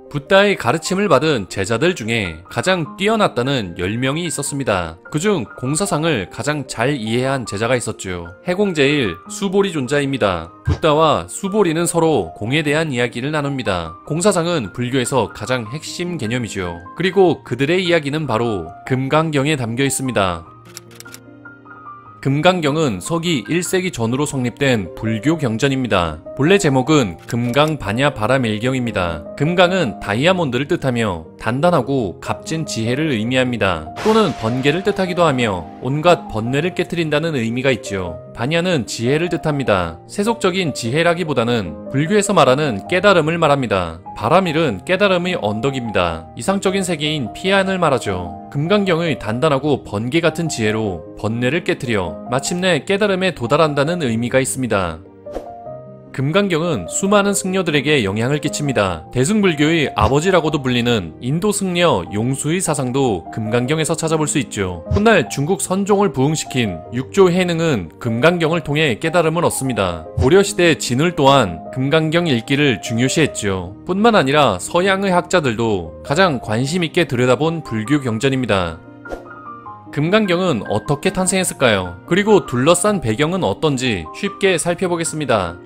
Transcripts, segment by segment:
붓다의 가르침을 받은 제자들 중에 가장 뛰어났다는 10명이 있었습니다. 그중 공사상을 가장 잘 이해한 제자가 있었죠. 해공제일 수보리 존자입니다. 붓다와 수보리는 서로 공에 대한 이야기를 나눕니다. 공사상은 불교에서 가장 핵심 개념이죠. 그리고 그들의 이야기는 바로 금강경에 담겨 있습니다. 금강경은 서기 1세기 전후로 성립된 불교 경전입니다. 본래 제목은 금강반야바라밀경입니다. 금강은 다이아몬드를 뜻하며 단단하고 값진 지혜를 의미합니다. 또는 번개를 뜻하기도 하며 온갖 번뇌를 깨트린다는 의미가 있죠. 반야는 지혜를 뜻합니다. 세속적인 지혜라기보다는 불교에서 말하는 깨달음을 말합니다. 바라밀은 깨달음의 언덕입니다. 이상적인 세계인 피안을 말하죠. 금강경의 단단하고 번개 같은 지혜로 번뇌를 깨트려 마침내 깨달음에 도달한다는 의미가 있습니다. 금강경은 수많은 승려들에게 영향을 끼칩니다. 대승불교의 아버지라고도 불리는 인도 승려 용수의 사상도 금강경에서 찾아볼 수 있죠. 훗날 중국 선종을 부흥시킨 육조 해능은 금강경을 통해 깨달음을 얻습니다. 고려시대 진울 또한 금강경 읽기를 중요시했죠. 뿐만 아니라 서양의 학자들도 가장 관심있게 들여다본 불교 경전입니다. 금강경은 어떻게 탄생했을까요? 그리고 둘러싼 배경은 어떤지 쉽게 살펴보겠습니다.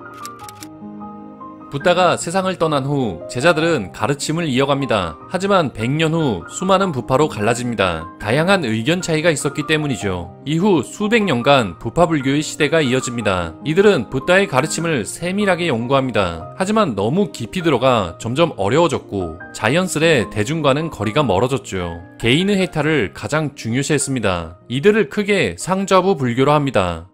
붓다가 세상을 떠난 후 제자들은 가르침을 이어갑니다. 하지만 100년 후 수많은 부파로 갈라집니다. 다양한 의견 차이가 있었기 때문이죠. 이후 수백 년간 부파불교의 시대가 이어집니다. 이들은 붓다의 가르침을 세밀하게 연구합니다. 하지만 너무 깊이 들어가 점점 어려워졌고 자연스레 대중과는 거리가 멀어졌죠. 개인의 해탈을 가장 중요시했습니다. 이들을 크게 상좌부 불교로 합니다.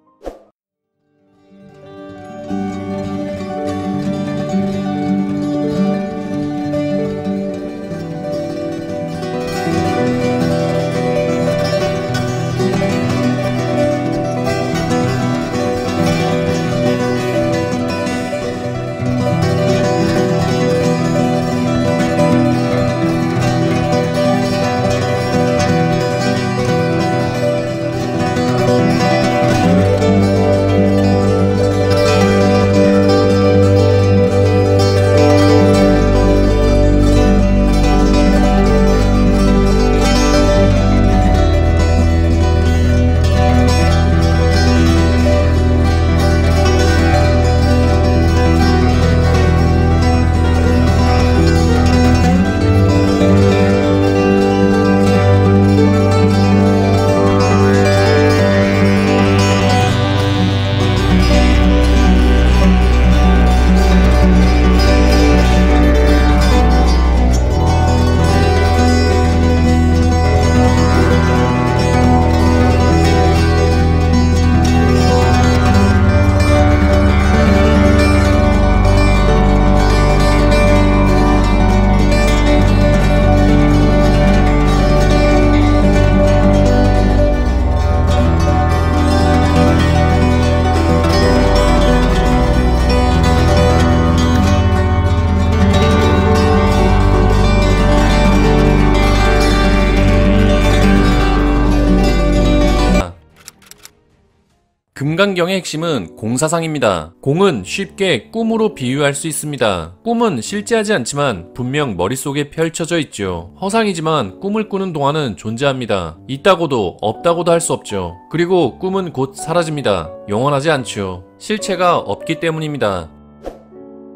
금강경의 핵심은 공사상입니다. 공은 쉽게 꿈으로 비유할 수 있습니다. 꿈은 실제하지 않지만 분명 머릿속에 펼쳐져 있죠. 허상이지만 꿈을 꾸는 동안은 존재합니다. 있다고도 없다고도 할 수 없죠. 그리고 꿈은 곧 사라집니다. 영원하지 않죠. 실체가 없기 때문입니다.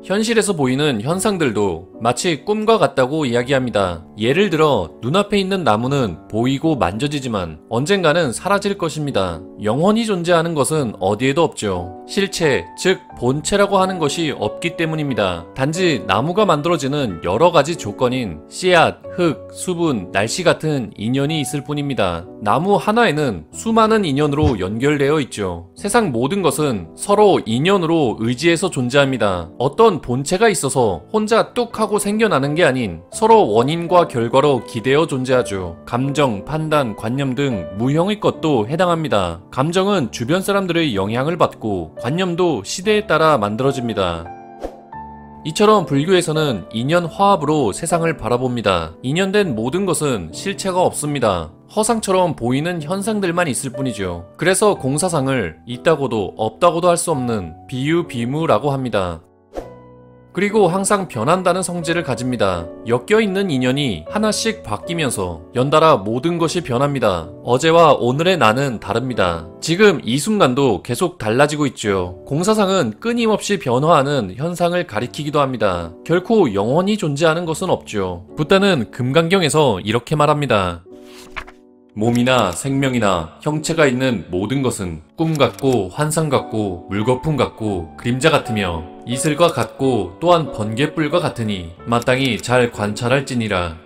현실에서 보이는 현상들도 마치 꿈과 같다고 이야기합니다. 예를 들어 눈앞에 있는 나무는 보이고 만져지지만 언젠가는 사라질 것입니다. 영원히 존재하는 것은 어디에도 없죠. 실체, 즉 본체라고 하는 것이 없기 때문입니다. 단지 나무가 만들어지는 여러 가지 조건인 씨앗, 흙, 수분, 날씨 같은 인연이 있을 뿐입니다. 나무 하나에는 수많은 인연으로 연결되어 있죠. 세상 모든 것은 서로 인연으로 의지해서 존재합니다. 어떤 본체가 있어서 혼자 뚝 하고 생겨나는 게 아닌 서로 원인과 결과로 기대어 존재하죠. 감정, 판단, 관념 등 무형의 것도 해당합니다. 감정은 주변 사람들의 영향을 받고 관념도 시대에 따라 만들어집니다. 이처럼 불교에서는 인연 화합으로 세상을 바라봅니다. 인연된 모든 것은 실체가 없습니다. 허상처럼 보이는 현상들만 있을 뿐이죠. 그래서 공사상을 있다고도 없다고도 할 수 없는 비유비무라고 합니다. 그리고 항상 변한다는 성질을 가집니다. 엮여있는 인연이 하나씩 바뀌면서 연달아 모든 것이 변합니다. 어제와 오늘의 나는 다릅니다. 지금 이 순간도 계속 달라지고 있죠. 공사상은 끊임없이 변화하는 현상을 가리키기도 합니다. 결코 영원히 존재하는 것은 없죠. 붓다는 금강경에서 이렇게 말합니다. 몸이나 생명이나 형체가 있는 모든 것은 꿈 같고 환상 같고 물거품 같고 그림자 같으며 이슬과 같고 또한 번갯불과 같으니 마땅히 잘 관찰할지니라.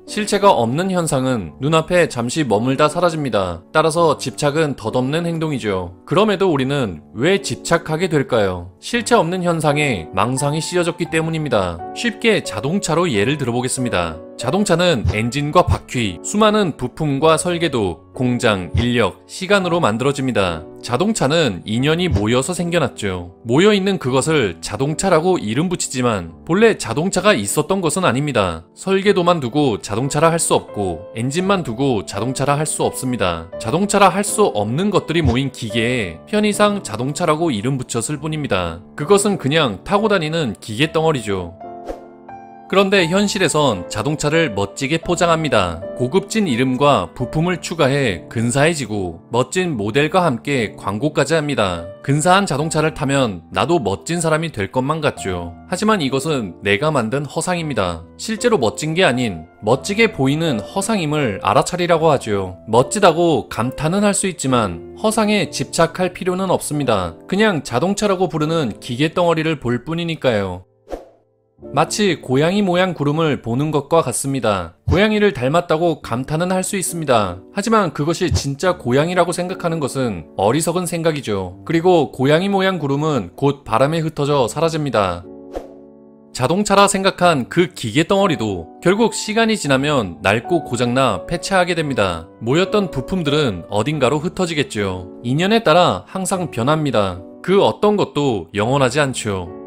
실체가 없는 현상은 눈앞에 잠시 머물다 사라집니다. 따라서 집착은 덧없는 행동이죠. 그럼에도 우리는 왜 집착하게 될까요? 실체 없는 현상에 망상이 씌어졌기 때문입니다. 쉽게 자동차로 예를 들어보겠습니다. 자동차는 엔진과 바퀴, 수많은 부품과 설계도, 공장, 인력, 시간으로 만들어집니다. 자동차는 인연이 모여서 생겨났죠. 모여있는 그것을 자동차라고 이름 붙이지만 본래 자동차가 있었던 것은 아닙니다. 설계도만 두고 자동차라 할 수 없고 엔진만 두고 자동차라 할 수 없습니다. 자동차라 할 수 없는 것들이 모인 기계에 편의상 자동차라고 이름 붙였을 뿐입니다. 그것은 그냥 타고 다니는 기계 덩어리죠. 그런데 현실에선 자동차를 멋지게 포장합니다. 고급진 이름과 부품을 추가해 근사해지고 멋진 모델과 함께 광고까지 합니다. 근사한 자동차를 타면 나도 멋진 사람이 될 것만 같죠. 하지만 이것은 내가 만든 허상입니다. 실제로 멋진 게 아닌 멋지게 보이는 허상임을 알아차리라고 하죠. 멋지다고 감탄은 할 수 있지만 허상에 집착할 필요는 없습니다. 그냥 자동차라고 부르는 기계 덩어리를 볼 뿐이니까요. 마치 고양이 모양 구름을 보는 것과 같습니다. 고양이를 닮았다고 감탄은 할 수 있습니다. 하지만 그것이 진짜 고양이라고 생각하는 것은 어리석은 생각이죠. 그리고 고양이 모양 구름은 곧 바람에 흩어져 사라집니다. 자동차라 생각한 그 기계 덩어리도 결국 시간이 지나면 낡고 고장나 폐차하게 됩니다. 모였던 부품들은 어딘가로 흩어지겠죠. 인연에 따라 항상 변합니다. 그 어떤 것도 영원하지 않죠.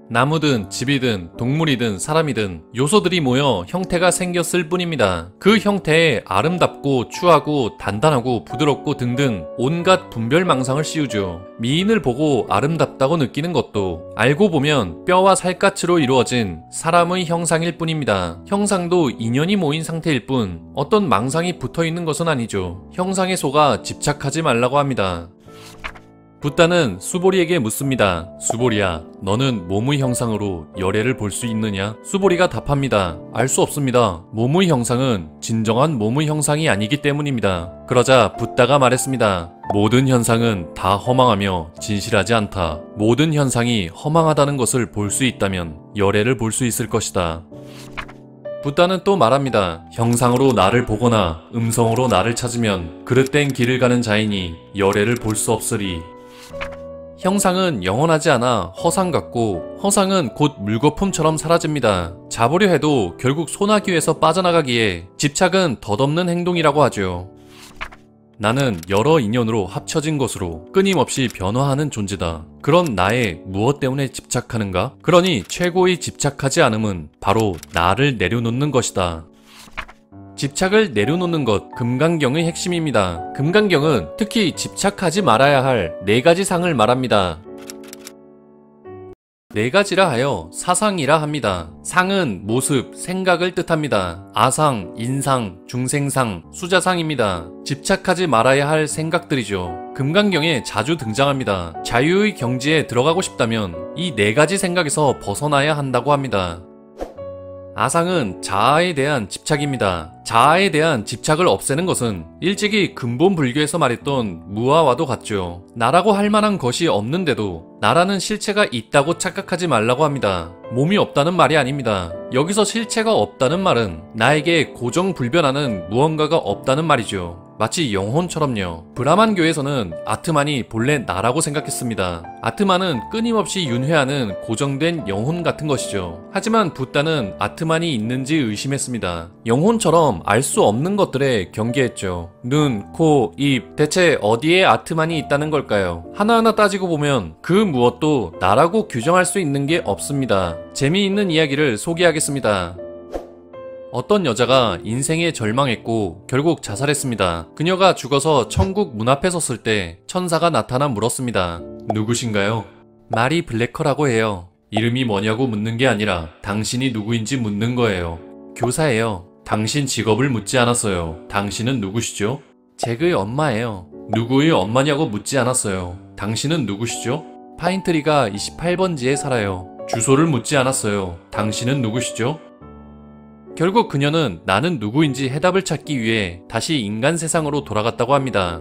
나무든 집이든 동물이든 사람이든 요소들이 모여 형태가 생겼을 뿐입니다. 그 형태에 아름답고 추하고 단단하고 부드럽고 등등 온갖 분별망상을 씌우죠. 미인을 보고 아름답다고 느끼는 것도 알고 보면 뼈와 살갗으로 이루어진 사람의 형상일 뿐입니다. 형상도 인연이 모인 상태일 뿐 어떤 망상이 붙어있는 것은 아니죠. 형상에 속아 집착하지 말라고 합니다. 붓다는 수보리에게 묻습니다. 수보리야, 너는 몸의 형상으로 열애를 볼 수 있느냐? 수보리가 답합니다. 알 수 없습니다. 몸의 형상은 진정한 몸의 형상이 아니기 때문입니다. 그러자 붓다가 말했습니다. 모든 현상은 다 허망하며 진실하지 않다. 모든 현상이 허망하다는 것을 볼 수 있다면 열애를 볼 수 있을 것이다. 붓다는 또 말합니다. 형상으로 나를 보거나 음성으로 나를 찾으면 그릇된 길을 가는 자이니 열애를 볼 수 없으리. 형상은 영원하지 않아 허상 같고 허상은 곧 물거품처럼 사라집니다. 잡으려 해도 결국 소나기에서 빠져나가기에 집착은 덧없는 행동이라고 하죠. 나는 여러 인연으로 합쳐진 것으로 끊임없이 변화하는 존재다. 그런 나에 무엇 때문에 집착하는가? 그러니 최고의 집착하지 않음은 바로 나를 내려놓는 것이다. 집착을 내려놓는 것, 금강경의 핵심입니다. 금강경은 특히 집착하지 말아야 할 4가지 상을 말합니다. 4가지라 하여 사상이라 합니다. 상은 모습, 생각을 뜻합니다. 아상, 인상, 중생상, 수자상입니다. 집착하지 말아야 할 생각들이죠. 금강경에 자주 등장합니다. 자유의 경지에 들어가고 싶다면 이 4가지 생각에서 벗어나야 한다고 합니다. 아상은 자아에 대한 집착입니다. 자아에 대한 집착을 없애는 것은 일찍이 근본 불교에서 말했던 무아와도 같죠. 나라고 할 만한 것이 없는데도 나라는 실체가 있다고 착각하지 말라고 합니다. 몸이 없다는 말이 아닙니다. 여기서 실체가 없다는 말은 나에게 고정불변하는 무언가가 없다는 말이죠. 마치 영혼처럼요. 브라만교에서는 아트만이 본래 나라고 생각했습니다. 아트만은 끊임없이 윤회하는 고정된 영혼 같은 것이죠. 하지만 붓다는 아트만이 있는지 의심했습니다. 영혼처럼 알 수 없는 것들에 경계했죠. 눈, 코, 입, 대체 어디에 아트만이 있다는 걸까요? 하나하나 따지고 보면 그 무엇도 나라고 규정할 수 있는 게 없습니다. 재미있는 이야기를 소개하겠습니다. 어떤 여자가 인생에 절망했고 결국 자살했습니다. 그녀가 죽어서 천국 문 앞에 섰을 때 천사가 나타나 물었습니다. 누구신가요? 마리 블래커라고 해요. 이름이 뭐냐고 묻는 게 아니라 당신이 누구인지 묻는 거예요. 교사예요. 당신 직업을 묻지 않았어요. 당신은 누구시죠? 잭의 엄마예요. 누구의 엄마냐고 묻지 않았어요. 당신은 누구시죠? 파인트리가 28번지에 살아요. 주소를 묻지 않았어요. 당신은 누구시죠? 결국 그녀는 나는 누구인지 해답을 찾기 위해 다시 인간 세상으로 돌아갔다고 합니다.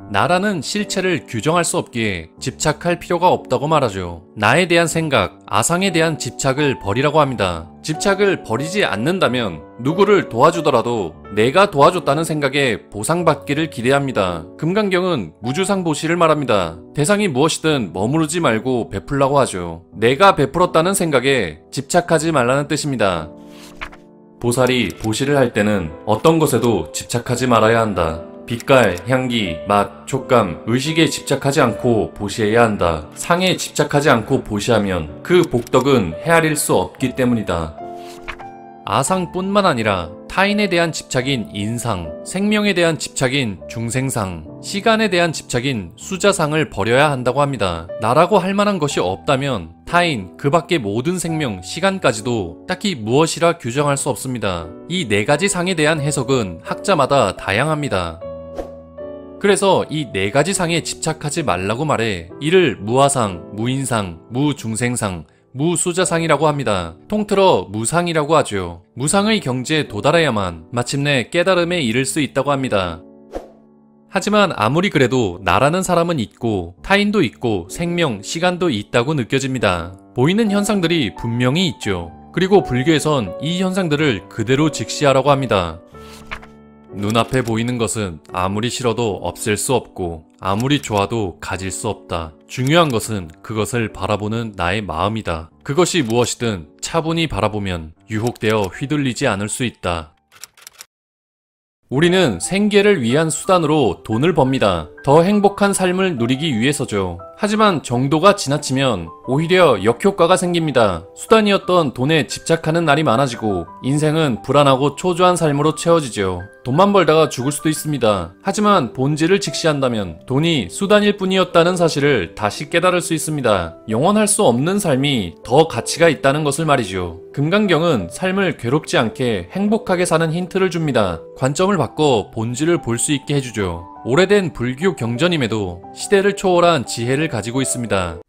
나라는 실체를 규정할 수 없기에 집착할 필요가 없다고 말하죠. 나에 대한 생각, 아상에 대한 집착을 버리라고 합니다. 집착을 버리지 않는다면 누구를 도와주더라도 내가 도와줬다는 생각에 보상받기를 기대합니다. 금강경은 무주상 보시를 말합니다. 대상이 무엇이든 머무르지 말고 베풀라고 하죠. 내가 베풀었다는 생각에 집착하지 말라는 뜻입니다. 보살이 보시를 할 때는 어떤 것에도 집착하지 말아야 한다. 빛깔, 향기, 맛, 촉감, 의식에 집착하지 않고 보시해야 한다. 상에 집착하지 않고 보시하면 그 복덕은 헤아릴 수 없기 때문이다. 아상뿐만 아니라 타인에 대한 집착인 인상, 생명에 대한 집착인 중생상, 시간에 대한 집착인 수자상을 버려야 한다고 합니다. 나라고 할 만한 것이 없다면 타인, 그 밖의 모든 생명, 시간까지도 딱히 무엇이라 규정할 수 없습니다. 이 네 가지 상에 대한 해석은 학자마다 다양합니다. 그래서 이 네 가지 상에 집착하지 말라고 말해 이를 무아상, 무인상, 무중생상, 무수자상이라고 합니다. 통틀어 무상이라고 하죠. 무상의 경지에 도달해야만 마침내 깨달음에 이를 수 있다고 합니다. 하지만 아무리 그래도 나라는 사람은 있고 타인도 있고 생명, 시간도 있다고 느껴집니다. 보이는 현상들이 분명히 있죠. 그리고 불교에선 이 현상들을 그대로 직시하라고 합니다. 눈앞에 보이는 것은 아무리 싫어도 없앨 수 없고 아무리 좋아도 가질 수 없다. 중요한 것은 그것을 바라보는 나의 마음이다. 그것이 무엇이든 차분히 바라보면 유혹되어 휘둘리지 않을 수 있다. 우리는 생계를 위한 수단으로 돈을 법니다. 더 행복한 삶을 누리기 위해서죠. 하지만 정도가 지나치면 오히려 역효과가 생깁니다. 수단이었던 돈에 집착하는 날이 많아지고 인생은 불안하고 초조한 삶으로 채워지죠. 돈만 벌다가 죽을 수도 있습니다. 하지만 본질을 직시한다면 돈이 수단일 뿐이었다는 사실을 다시 깨달을 수 있습니다. 영원할 수 없는 삶이 더 가치가 있다는 것을 말이죠. 금강경은 삶을 괴롭지 않게 행복하게 사는 힌트를 줍니다. 관점을 바꿔 본질을 볼 수 있게 해주죠. 오래된 불교 경전임에도 시대를 초월한 지혜를 가지고 있습니다.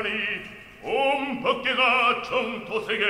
하니 온 법계가 정토세계